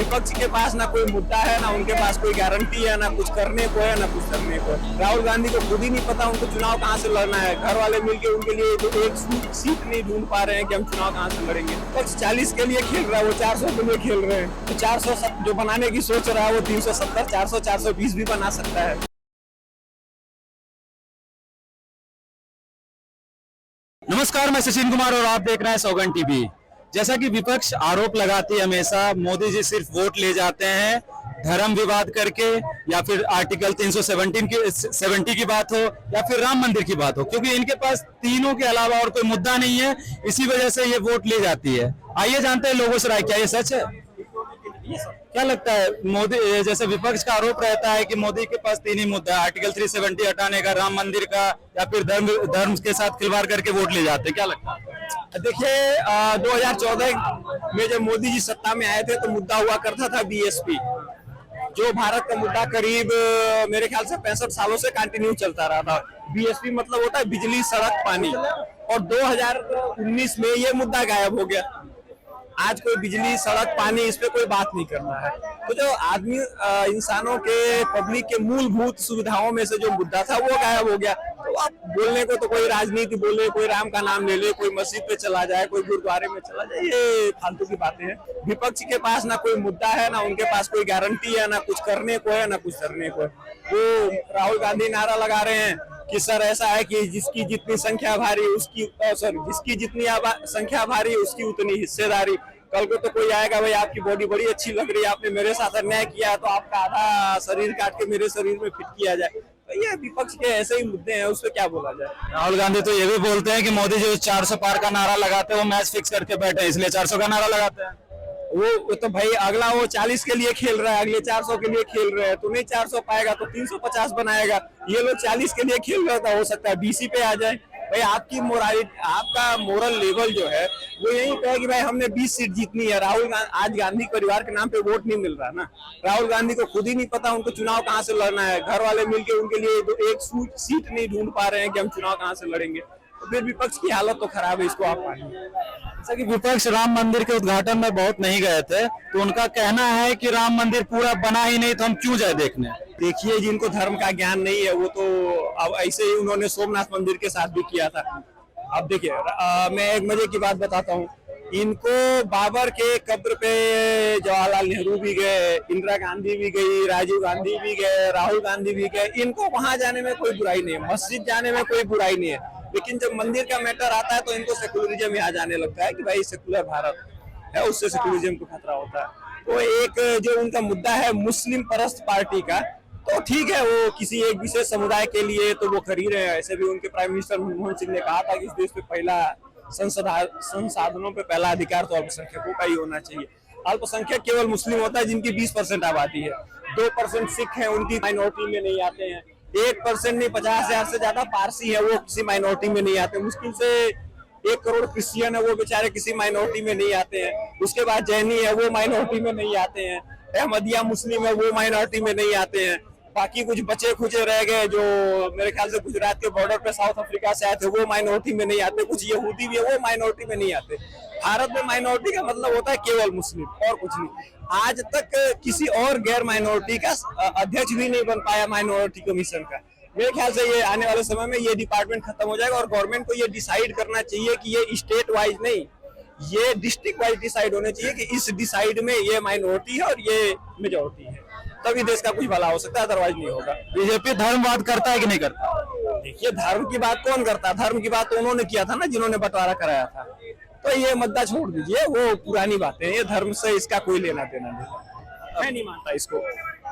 विपक्ष के पास ना कोई मुद्दा है, ना उनके पास कोई गारंटी है, ना कुछ करने को है, ना कुछ करने को है। राहुल गांधी को खुद ही नहीं पता उनको चुनाव कहां से लड़ना है। घर वाले मिलके उनके लिए जो एक सीट नहीं ढूंढ पा रहे हैं कि हम चुनाव कहां से लड़ेंगे। विपक्ष 40 के लिए खेल रहा है, वो 400 के लिए खेल रहे हैं। तो 400 जो बनाने की सोच रहा है वो 370, 400, 420 भी बना सकता है। नमस्कार, मैं सचिन कुमार और आप देख रहे हैं सौगंध टीवी। जैसा कि विपक्ष आरोप लगाती है हमेशा, मोदी जी सिर्फ वोट ले जाते हैं धर्म विवाद करके, या फिर आर्टिकल 370 की बात हो, या फिर राम मंदिर की बात हो, क्योंकि इनके पास तीनों के अलावा और कोई मुद्दा नहीं है। इसी वजह से ये वोट ले जाती है। आइए जानते हैं लोगों से राय, क्या ये सच है? क्या लगता है, मोदी जैसे विपक्ष का आरोप रहता है कि मोदी के पास तीन ही मुद्दा है, आर्टिकल 370 हटाने का, राम मंदिर का, या फिर धर्म के साथ खिलवाड़ करके वोट ले जाते हैं, क्या लगता है? देखिए 2014 में जब मोदी जी सत्ता में आए थे तो मुद्दा हुआ करता था बीएसपी, जो भारत का मुद्दा करीब मेरे ख्याल से 65 सालों से कंटिन्यू चलता रहा था। बीएसपी मतलब होता है बिजली, सड़क, पानी। और 2019 में ये मुद्दा गायब हो गया। आज कोई बिजली, सड़क, पानी, इस पे कोई बात नहीं करना है। तो जो आदमी इंसानों के, पब्लिक के मूलभूत सुविधाओं में से जो मुद्दा था वो गायब हो गया। तो आप बोलने को तो कोई राजनीति बोले, कोई राम का नाम ले ले, कोई मस्जिद पे चला जाए, कोई गुरुद्वारे में चला जाए, ये फालतू की बातें हैं। विपक्ष के पास ना कोई मुद्दा है, ना उनके पास कोई गारंटी है, ना कुछ करने को है, ना कुछ करने को है। वो राहुल गांधी नारा लगा रहे हैं कि सर ऐसा है कि जिसकी जितनी संख्या भारी उसकी जिसकी जितनी संख्या भारी उसकी उतनी हिस्सेदारी। कल को तो कोई आएगा, भाई आपकी बॉडी बड़ी अच्छी लग रही है, आपने मेरे साथ अन्याय किया, तो आपका आधा शरीर काट के मेरे शरीर में फिट किया जाए। तो ये विपक्ष के ऐसे ही मुद्दे हैं, उस पर क्या बोला जाए। राहुल गांधी तो ये भी बोलते हैं कि मोदी जी 400 पार का नारा लगाते हैं, वो मैच फिक्स करके बैठे, इसलिए 400 का नारा लगाते हैं। वो तो भाई अगला वो 40 के लिए खेल रहा है, अगले 400 के लिए खेल रहे हैं। तो नहीं 400 पाएगा तो 350 बनाएगा। ये लोग 40 के लिए खेल रहा था, हो सकता है 20 पे आ जाए। भाई आपकी आपका मोरल लेवल जो है वो यही पे है कि भाई हमने 20 सीट जीतनी है। आज गांधी परिवार के नाम पे वोट नहीं मिल रहा ना। राहुल गांधी को खुद ही नहीं पता उनको चुनाव कहां से लड़ना है। घर वाले मिलके उनके लिए एक सीट नहीं ढूंढ पा रहे हैं कि हम चुनाव कहां से लड़ेंगे। तो फिर विपक्ष की हालत तो खराब है, इसको आप मानिए। जैसा कि विपक्ष राम मंदिर के उद्घाटन में बहुत नहीं गए थे, तो उनका कहना है कि राम मंदिर पूरा बना ही नहीं तो हम क्यों जाए देखने। देखिए, जिनको धर्म का ज्ञान नहीं है वो तो अब ऐसे ही उन्होंने सोमनाथ मंदिर के साथ भी किया था। अब देखिए, मैं एक मजे की बात बताता हूँ। इनको बाबर के कब्र पे जवाहरलाल नेहरू भी गए, इंदिरा गांधी भी गई, राजीव गांधी भी गए, राहुल गांधी भी गए। इनको वहां जाने में कोई बुराई नहीं है, मस्जिद जाने में कोई बुराई नहीं है। लेकिन जब मंदिर का मैटर आता है तो इनको सेकुलरिज्म यहाँ जाने लगता है कि भाई सेकुलर भारत है, उससे सेकुलरिज्म को खतरा होता है। तो एक जो उनका मुद्दा है मुस्लिम परस्त पार्टी का, तो ठीक है, वो किसी एक विशेष समुदाय के लिए तो वो खरीद रहे हैं। ऐसे भी उनके प्राइम मिनिस्टर मनमोहन सिंह ने कहा था कि इस देश पे पहला संसाधनों पे पहला अधिकार तो अल्पसंख्यकों का ही होना चाहिए। अल्पसंख्यक केवल मुस्लिम होता है जिनकी 20% आबादी है। 2% सिख है, उनकी माइनॉरिटी में नहीं आते हैं। 1% नहीं, 50,000 से ज्यादा पारसी है, वो किसी माइनॉरिटी में नहीं आते। मुश्किल से 1 करोड़ क्रिश्चियन है, वो बेचारे किसी माइनॉरिटी में नहीं आते हैं। उसके बाद जैनी है, वो माइनॉरिटी में नहीं आते हैं। अहमदिया मुस्लिम है, वो माइनॉरिटी में नहीं आते हैं। बाकी कुछ बचे खुचे रह गए जो मेरे ख्याल से गुजरात के बॉर्डर पे साउथ अफ्रीका से आए थे, वो माइनॉरिटी में नहीं आते। कुछ यहूदी भी है, वो माइनॉरिटी में नहीं आते। भारत में माइनॉरिटी का मतलब होता है केवल मुस्लिम, और कुछ नहीं। आज तक किसी और गैर माइनॉरिटी का अध्यक्ष भी नहीं बन पाया माइनॉरिटी कमीशन का। मेरे ख्याल से ये आने वाले समय में ये डिपार्टमेंट खत्म हो जाएगा और गवर्नमेंट को ये डिसाइड करना चाहिए कि ये स्टेट वाइज नहीं, ये डिस्ट्रिक्ट वाइज डिसाइड होने चाहिए कि इस डिसाइड में ये माइनॉरिटी है और ये मेजोरिटी है। तभी देश का कुछ भला हो सकता है, अदरवाइज नहीं होगा। बीजेपी धर्मवाद करता है कि नहीं करता? देखिए, धर्म की बात कौन करता है? धर्म की बात तो उन्होंने किया था ना, जिन्होंने बंटवारा कराया था। तो ये मुद्दा छोड़ दीजिए, वो पुरानी बातें हैं। ये धर्म से इसका कोई लेना देना नहीं, मैं नहीं मानता इसको।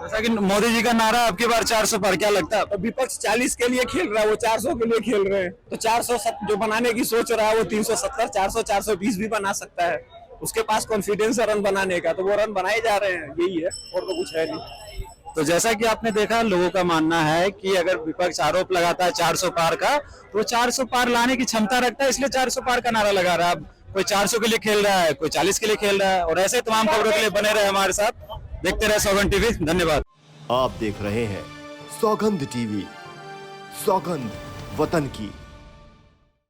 जैसा कि मोदी जी का नारा आपकी बार 400 पर, क्या लगता है? तो विपक्ष 40 के लिए खेल रहा है, वो 400 के लिए खेल रहे हैं। तो 400 जो बनाने की सोच रहा है वो 370, 400, 420 भी बना सकता है। उसके पास कॉन्फिडेंस है रन बनाने का, तो वो रन बनाए जा रहे हैं, यही है, और तो कुछ है नहीं। तो जैसा कि आपने देखा, लोगों का मानना है कि अगर विपक्ष आरोप लगाता है 400 पार का, तो 400 पार लाने की क्षमता रखता है, इसलिए 400 पार का नारा लगा रहा है। अब कोई 400 के लिए खेल रहा है, कोई 40 के लिए खेल रहा है। और ऐसे तमाम खबरों के लिए बने रहे हमारे साथ, देखते रहे सौगंध टीवी। धन्यवाद। आप देख रहे हैं सौगंध टीवी, सौगंध वतन की।